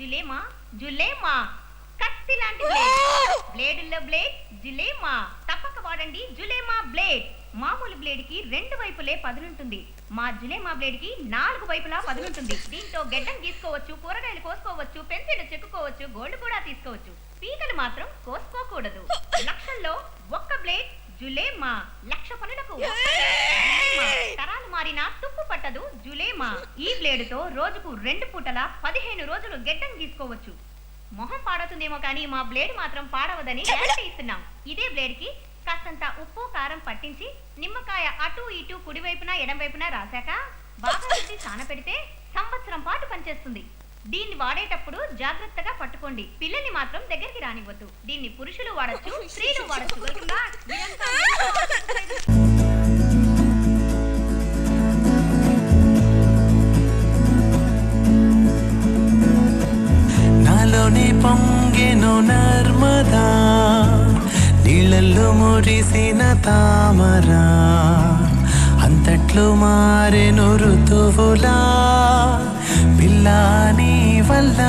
జులేమా జులేమా కత్తి లాంటి blade బ్లేడుల్లో blade జులేమా తప్పక వాడండి జులేమా బ్లేడ్ మామూలు బ్లేడ్ కి రెండు వైపులే పదునుంటుంది మా జులేమా బ్లేడ్ కి నాలుగు వైపులా పదునుంటుంది దీంతో గెడ్డం గీసుకోవచ్చు కూరగాయలు కోసుకోవచ్చు పెన్సిల్ చెక్కుకోవచ్చు గోల్డ్ కూడా తీసుకోవచ్చు పీకలు మాత్రం కోసుకోకూడదు లక్షల్లో ఒక్క బ్లేడ్ జులేమా లక్ష పనులకు తరాలు మారినా తుప్పు పట్టదు జులేమా ఈ బ్లేడ్ తో రోజుకు 2 పూటల 15 రోజులు గెడ్డం గీసుకోవచ్చు మొహం పాడవుతుందేమో కానీ మా బ్లేడ్ మాత్రం పాడవదని గ్యారంటీ ఇస్తున్నాం ఇదే బ్లేడ్ కి కాస్తంత ఉప్పు కారం పట్టించి నిమ్మకాయ అటు ఇటు కుడివైపున ఎడమవైపున రాశాక బాగా రుద్ది సానపెడితే సంవత్సరం పాటు పనిచేస్తుంది దీన్ని వాడేటప్పుడు జాగ్రత్తగా పట్టుకోండి పిల్లల్ని మాత్రం దగ్గరికి రానివ్వద్దు దీన్ని పురుషులు వాడచ్చు స్త్రీలు వాడచ్చు నాలోని పొంగెను నర్మదా నీళ్ళల్లో మురిసిన తామరా అంతట్లు మారెను ఋతువులా పిల్లా నీ వల్ల